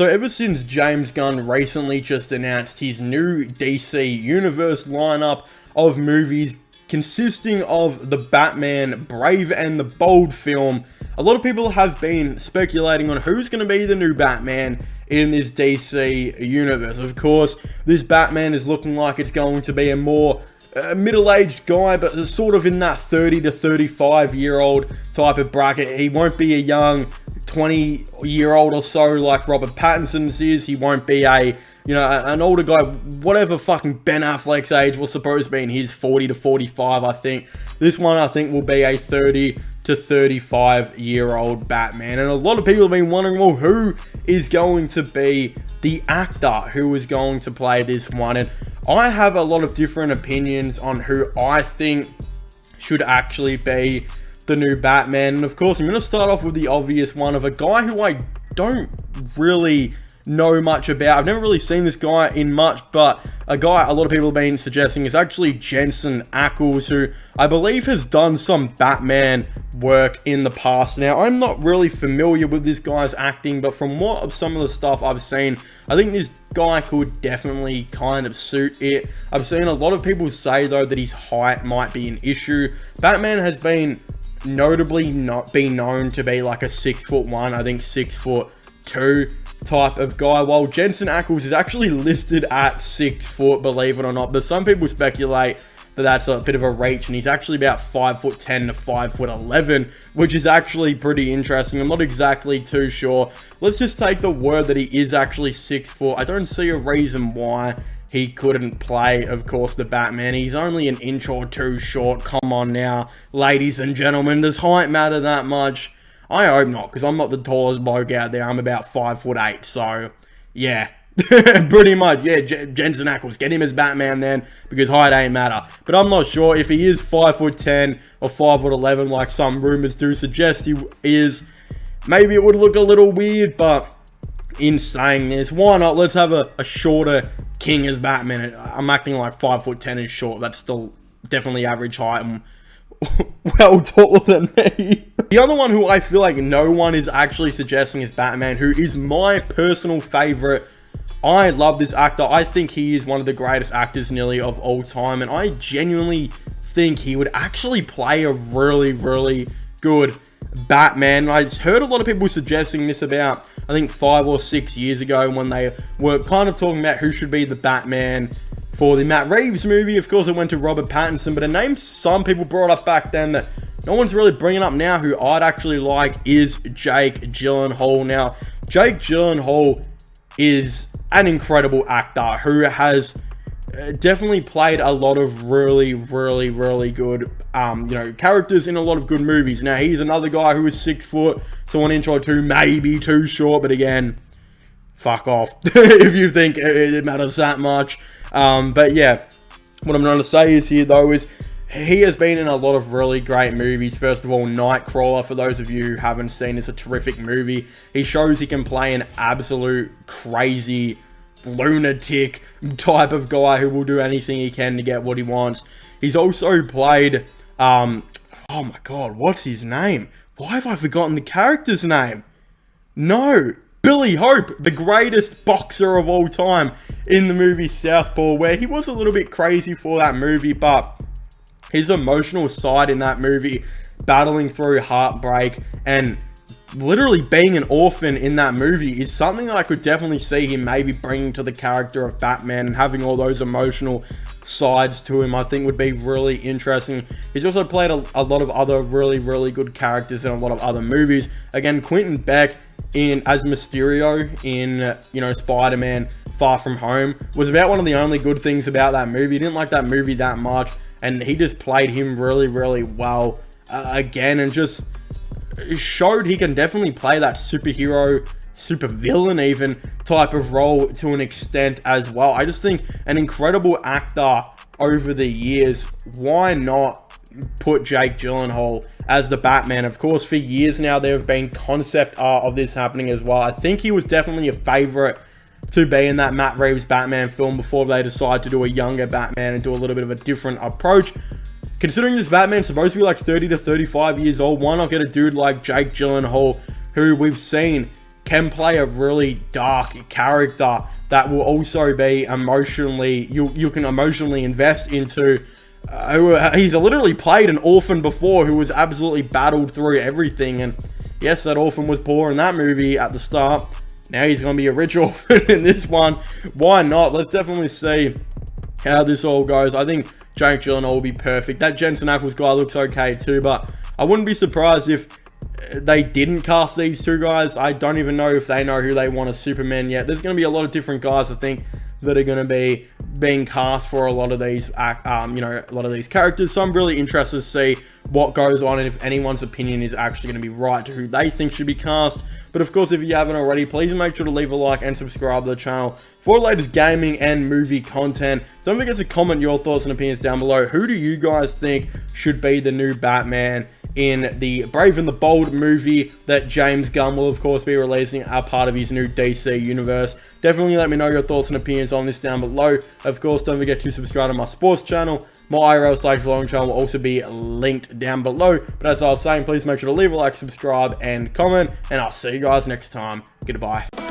So ever since James Gunn recently just announced his new DC Universe lineup of movies consisting of the Batman Brave and the Bold film, a lot of people have been speculating on who's going to be the new Batman in this DC universe. Of course, this Batman is looking like it's going to be a more middle-aged guy, but sort of in that 30 to 35 year old type of bracket. He won't be a young 20-year-old or so like Robert Pattinson's is. He won't be an older guy, whatever fucking Ben Affleck's age was supposed to be in his 40 to 45, I think. This one, I think, will be a 30 to 35-year-old Batman. And a lot of people have been wondering, well, who is going to be the actor who is going to play this one? And I have a lot of different opinions on who I think should actually be the new Batman. And of course, I'm going to start off with the obvious one of a guy who I don't really know much about. I've never really seen this guy in much, but a guy a lot of people have been suggesting is actually Jensen Ackles, who I believe has done some Batman work in the past. Now, I'm not really familiar with this guy's acting, but from what some of the stuff I've seen, I think this guy could definitely kind of suit it. I've seen a lot of people say, though, that his height might be an issue. Batman has been notably not been known to be like a 6'1", I think 6'2" type of guy, while Jensen Ackles is actually listed at 6 foot, believe it or not. But some people speculate that that's a bit of a reach, and he's actually about 5'10" to 5'11", which is actually pretty interesting. I'm not exactly too sure. Let's just take the word that he is actually 6 foot. I don't see a reason why he couldn't play, of course, the Batman. He's only an inch or two short. Come on now, ladies and gentlemen. Does height matter that much? I hope not, because I'm not the tallest bloke out there. I'm about 5'8", so yeah. Pretty much, yeah, Jensen Ackles, get him as Batman then, because height ain't matter. But I'm not sure if he is 5'10" or 5'11", like some rumors do suggest he is. Maybe it would look a little weird, but in saying this, why not? Let's have a shorter king as Batman. I'm acting like 5'10" is short. That's still definitely average height and well taller than me. The other one who I feel like no one is actually suggesting is Batman, who is my personal favorite. I love this actor. I think he is one of the greatest actors nearly of all time, and I genuinely think he would actually play a really, really good Batman. I heard a lot of people suggesting this about, I think, 5 or 6 years ago, when they were kind of talking about who should be the Batman for the Matt Reeves movie. Of course, it went to Robert Pattinson, but a name some people brought up back then that no one's really bringing up now, who I'd actually like, is Jake Gyllenhaal. Now, Jake Gyllenhaal is an incredible actor who has definitely played a lot of really, really, really good, characters in a lot of good movies. Now, he's another guy who is 6 foot, so an inch or two, maybe too short, but again, fuck off if you think it matters that much. But yeah, what I'm trying to say is here, though, is he has been in a lot of really great movies. First of all, Nightcrawler, for those of you who haven't seen, is a terrific movie. He shows he can play an absolute crazy lunatic type of guy who will do anything he can to get what he wants. He's also played, oh my god, what's his name? Why have I forgotten the character's name? No, Billy Hope, the greatest boxer of all time, in the movie Southpaw, where he was a little bit crazy for that movie, but his emotional side in that movie, battling through heartbreak and literally being an orphan in that movie, is something that I could definitely see him maybe bringing to the character of Batman, and having all those emotional sides to him, I think would be really interesting. He's also played a lot of other really, really good characters in a lot of other movies. Again, Quentin Beck as Mysterio in, Spider-Man Far From Home was about one of the only good things about that movie. Didn't like that movie that much, and he just played him really, really well again, and just showed he can definitely play that superhero, super villain even type of role to an extent as well. I just think an incredible actor over the years. Why not put Jake Gyllenhaal as the Batman? Of course, for years now there have been concept art of this happening as well. I think he was definitely a favorite to be in that Matt Reeves Batman film before they decide to do a younger Batman and do a little bit of a different approach. Considering this Batman's supposed to be like 30 to 35 years old, why not get a dude like Jake Gyllenhaal, who we've seen can play a really dark character that will also be emotionally, you can emotionally invest into. He's literally played an orphan before who was absolutely battled through everything, and yes, that orphan was poor in that movie at the start. Now he's going to be a rich orphan in this one. Why not? Let's definitely see how this all goes. I think Jake Gyllenhaal will be perfect. That Jensen Ackles guy looks okay too, but I wouldn't be surprised if they didn't cast these two guys. I don't even know if they know who they want as Superman yet. There's going to be a lot of different guys, I think, that are going to be being cast for a lot of these, a lot of these characters. So I'm really interested to see what goes on and if anyone's opinion is actually going to be right to who they think should be cast. But of course, if you haven't already, please make sure to leave a like and subscribe to the channel for latest gaming and movie content. Don't forget to comment your thoughts and opinions down below. Who do you guys think should be the new Batman in the Brave and the Bold movie that James Gunn will of course be releasing as part of his new DC universe? Definitely let me know your thoughts and opinions on this down below. Of course, don't forget to subscribe to my sports channel. My IRL/vlogging channel will also be linked down below. But as I was saying, please make sure to leave a like, subscribe, and comment, and I'll see you guys next time. Goodbye.